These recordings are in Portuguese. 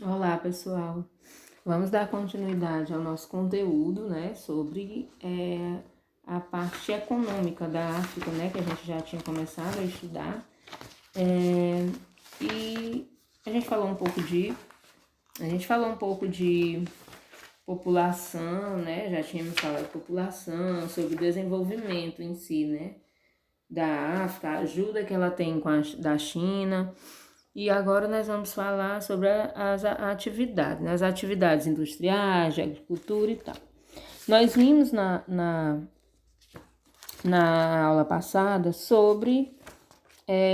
Olá, pessoal. Vamos dar continuidade ao nosso conteúdo, né, sobre a parte econômica da África, né, que a gente já tinha começado a estudar. E a gente falou um pouco de população, né, já tínhamos falado de população, sobre o desenvolvimento em si, né, da África, a ajuda que ela tem da China. E agora nós vamos falar sobre as atividades, né? As atividades industriais, de agricultura e tal. Nós vimos na aula passada sobre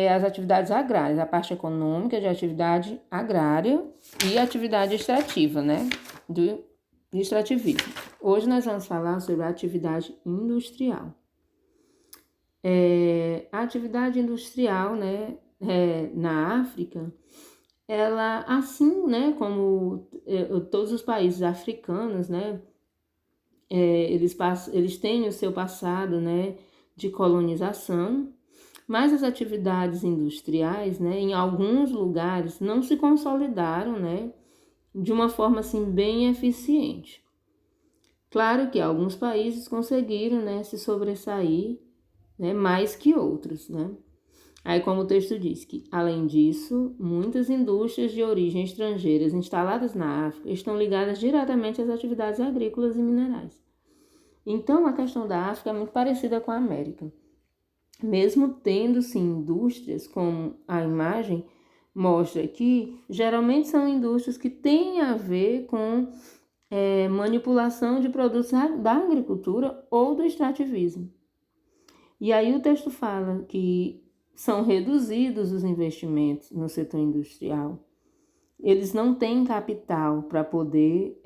as atividades agrárias, a parte econômica de atividade agrária e atividade extrativa, né? Do extrativismo. Hoje nós vamos falar sobre a atividade industrial. A atividade industrial, né, na África, ela, assim, né, como todos os países africanos, né, eles têm o seu passado, né, de colonização, mas as atividades industriais, né, em alguns lugares não se consolidaram, né, de uma forma assim bem eficiente. Claro que alguns países conseguiram, né, se sobressair, né, mais que outros, né? Aí, como o texto diz que, além disso, muitas indústrias de origem estrangeiras instaladas na África estão ligadas diretamente às atividades agrícolas e minerais. Então, a questão da África é muito parecida com a América. Mesmo tendo-se indústrias, como a imagem mostra aqui, geralmente são indústrias que têm a ver com manipulação de produtos da agricultura ou do extrativismo. E aí o texto fala que são reduzidos os investimentos no setor industrial. Eles não têm capital para poder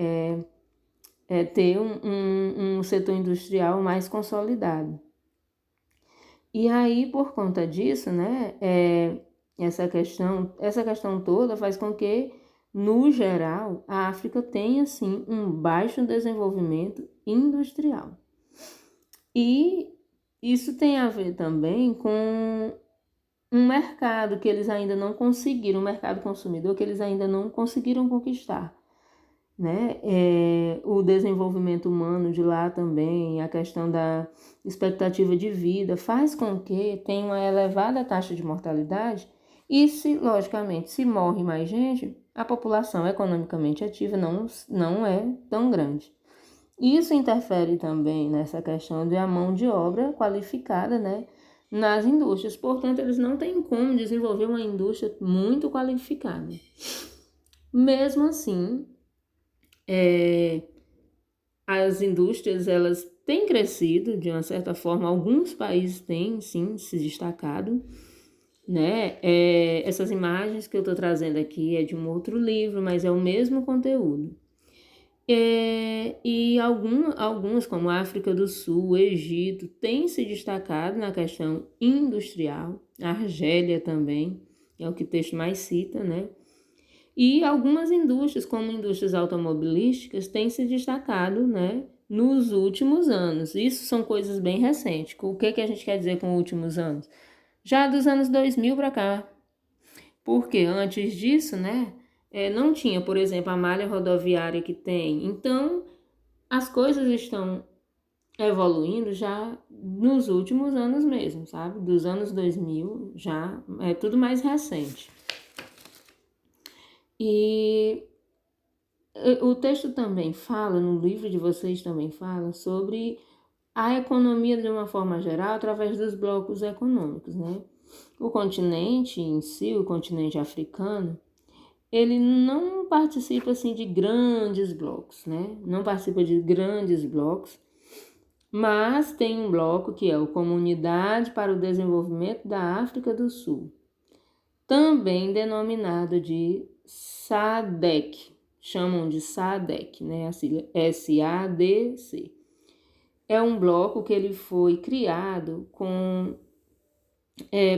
ter um setor industrial mais consolidado. E aí, por conta disso, né, essa questão toda faz com que, no geral, a África tenha, sim, um baixo desenvolvimento industrial. E isso tem a ver também com um mercado que eles ainda não conseguiram, um mercado consumidor que eles ainda não conseguiram conquistar, né? O desenvolvimento humano de lá também, a questão da expectativa de vida faz com que tenha uma elevada taxa de mortalidade e, logicamente, se morre mais gente, a população economicamente ativa não é tão grande. Isso interfere também nessa questão de a mão de obra qualificada, né, nas indústrias. Portanto, eles não têm como desenvolver uma indústria muito qualificada. Mesmo assim, as indústrias elas têm crescido de uma certa forma. Alguns países têm, sim, se destacado, né? Essas imagens que eu estou trazendo aqui é de um outro livro, mas é o mesmo conteúdo. E alguns, como a África do Sul, o Egito, têm se destacado na questão industrial, a Argélia também, é o que o texto mais cita, né? E algumas indústrias, como indústrias automobilísticas, têm se destacado, né, nos últimos anos. Isso são coisas bem recentes. O que a gente quer dizer com últimos anos? Já dos anos 2000 para cá. Porque antes disso, né, não tinha, por exemplo, a malha rodoviária que tem. Então, as coisas estão evoluindo já nos últimos anos mesmo, sabe? Dos anos 2000 já é tudo mais recente. E o texto também fala, no livro de vocês também fala, sobre a economia de uma forma geral através dos blocos econômicos, né? O continente em si, o continente africano, ele não participa assim de grandes blocos, né? Não participa de grandes blocos, mas tem um bloco que é o Comunidade para o Desenvolvimento da África do Sul, também denominado de SADC, chamam de SADC, né? A sigla SADC. É um bloco que ele foi criado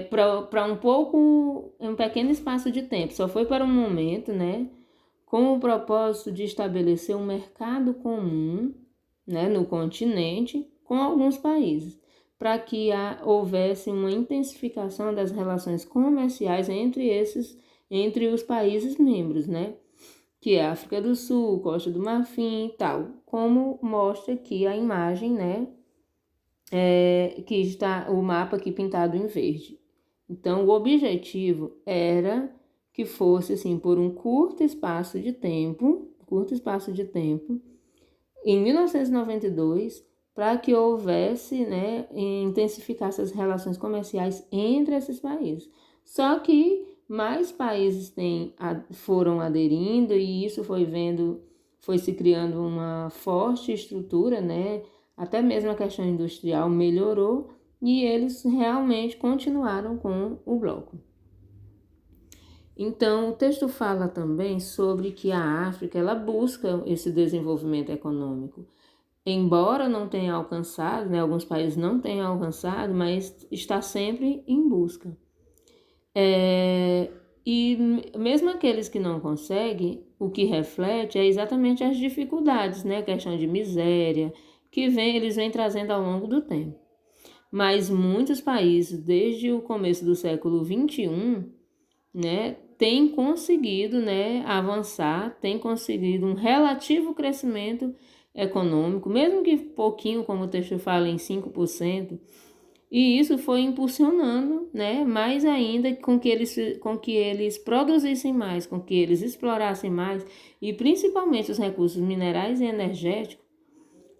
para um pequeno espaço de tempo, só foi para um momento, né? Com o propósito de estabelecer um mercado comum, né, no continente com alguns países, para que houvesse uma intensificação das relações comerciais entre os países membros, né? que é África do Sul, Costa do Marfim e tal, como mostra aqui a imagem, né, que está o mapa aqui pintado em verde. Então, o objetivo era que fosse assim por um curto espaço de tempo, em 1992, para que houvesse, né, intensificasse as relações comerciais entre esses países. Só que mais países foram aderindo e isso foi se criando uma forte estrutura, né? Até mesmo a questão industrial melhorou e eles realmente continuaram com o bloco. Então, o texto fala também sobre que a África ela busca esse desenvolvimento econômico. Embora não tenha alcançado, né, alguns países não tenham alcançado, mas está sempre em busca. E mesmo aqueles que não conseguem, o que reflete é exatamente as dificuldades, né, a questão de miséria, que eles vêm trazendo ao longo do tempo. Mas muitos países, desde o começo do século XXI, né, têm conseguido, né, avançar, têm conseguido um relativo crescimento econômico, mesmo que pouquinho, como o texto fala, em 5%, e isso foi impulsionando, né, mais ainda com que eles produzissem mais, com que eles explorassem mais, e principalmente os recursos minerais e energéticos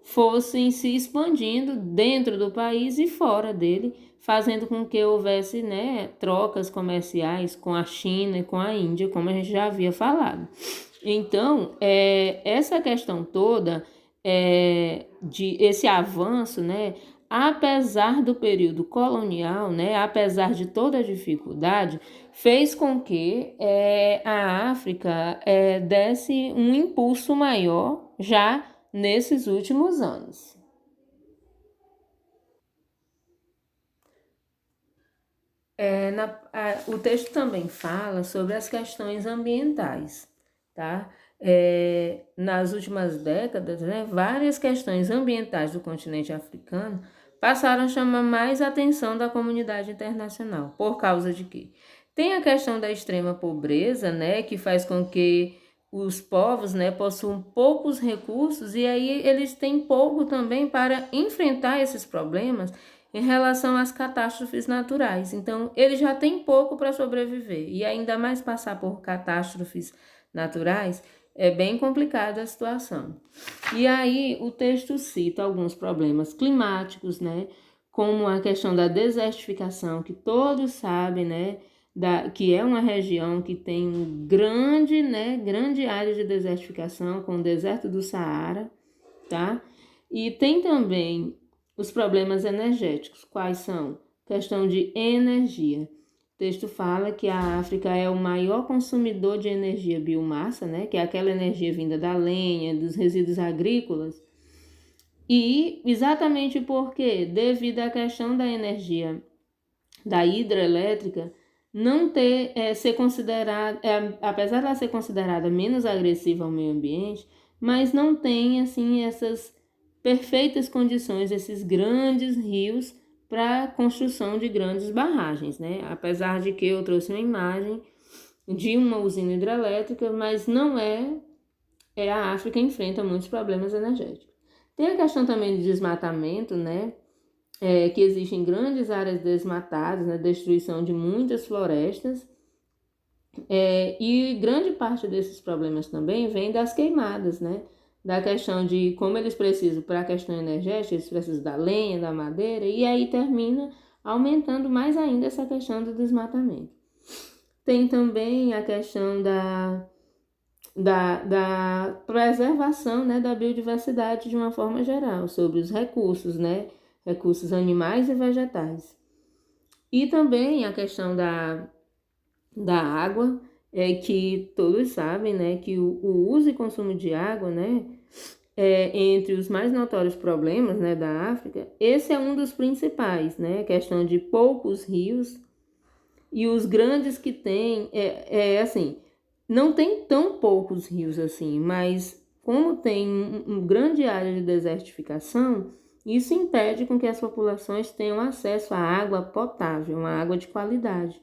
fossem se expandindo dentro do país e fora dele, fazendo com que houvesse, né, trocas comerciais com a China e com a Índia, como a gente já havia falado. Então, essa questão toda de esse avanço, né, apesar do período colonial, né, apesar de toda a dificuldade, fez com que a África desse um impulso maior já nesses últimos anos. O texto também fala sobre as questões ambientais, tá? Nas últimas décadas, né, várias questões ambientais do continente africano passaram a chamar mais a atenção da comunidade internacional. Por causa de quê? Tem a questão da extrema pobreza, né, que faz com que os povos, né, possuam poucos recursos e aí eles têm pouco também para enfrentar esses problemas em relação às catástrofes naturais. Então, ele já tem pouco para sobreviver e ainda mais passar por catástrofes naturais é bem complicada a situação. E aí o texto cita alguns problemas climáticos, né, como a questão da desertificação, que todos sabem, né, que é uma região que tem grande área de desertificação, com o deserto do Saara, tá? E tem também os problemas energéticos. Quais são? Questão de energia. O texto fala que a África é o maior consumidor de energia biomassa, né? Que é aquela energia vinda da lenha, dos resíduos agrícolas. E exatamente porque, devido à questão da energia da hidrelétrica, não ter, ser considerada, apesar de ela ser considerada menos agressiva ao meio ambiente, mas não tem assim essas perfeitas condições, esses grandes rios para a construção de grandes barragens, né? Apesar de que eu trouxe uma imagem de uma usina hidrelétrica, mas não a África enfrenta muitos problemas energéticos. Tem a questão também de desmatamento, né? Que existem grandes áreas desmatadas, né? Destruição de muitas florestas. E grande parte desses problemas também vem das queimadas, né? Da questão de como eles precisam, para a questão energética, eles precisam da lenha, da madeira, e aí termina aumentando mais ainda essa questão do desmatamento. Tem também a questão da preservação, né, da biodiversidade de uma forma geral, sobre os recursos, né? Recursos animais e vegetais. E também a questão da água, que todos sabem, né, que o uso e consumo de água, né, entre os mais notórios problemas, né, da África, esse é um dos principais, né, questão de poucos rios e os grandes que tem, assim, não tem tão poucos rios assim, mas como tem uma grande área de desertificação, isso impede com que as populações tenham acesso à água potável, uma água de qualidade.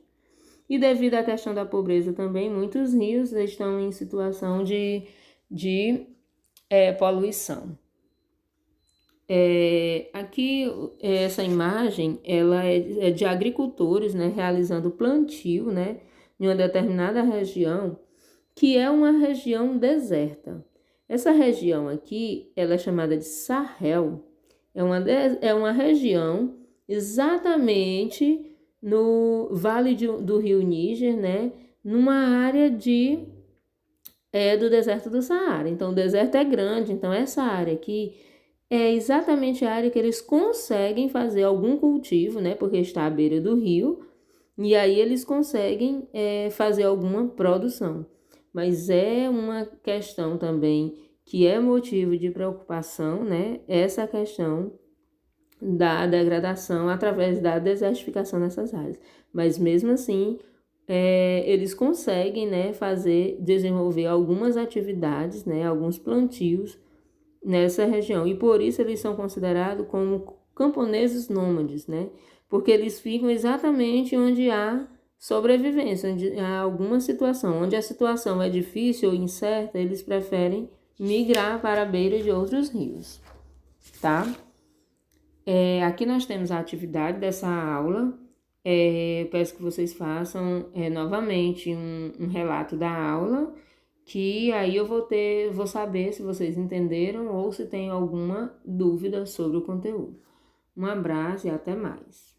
E devido à questão da pobreza também, muitos rios estão em situação de poluição. Aqui, essa imagem, ela é de agricultores, né, realizando plantio, né, em uma determinada região, que é uma região deserta. Essa região aqui, ela é chamada de Sahel, é uma região exatamente no vale do rio Níger, né, numa área do deserto do Saara. Então, o deserto é grande, então essa área aqui é exatamente a área que eles conseguem fazer algum cultivo, né? Porque está à beira do rio, e aí eles conseguem fazer alguma produção. Mas é uma questão também que é motivo de preocupação, né? Essa questão da degradação através da desertificação nessas áreas. Mas mesmo assim, eles conseguem, né, desenvolver algumas atividades, né, alguns plantios nessa região. E por isso eles são considerados como camponeses nômades, né? Porque eles ficam exatamente onde há sobrevivência, onde há alguma situação. Onde a situação é difícil ou incerta, eles preferem migrar para a beira de outros rios, tá? Aqui nós temos a atividade dessa aula. Peço que vocês façam novamente um relato da aula, que aí eu vou saber se vocês entenderam ou se tem alguma dúvida sobre o conteúdo. Um abraço e até mais.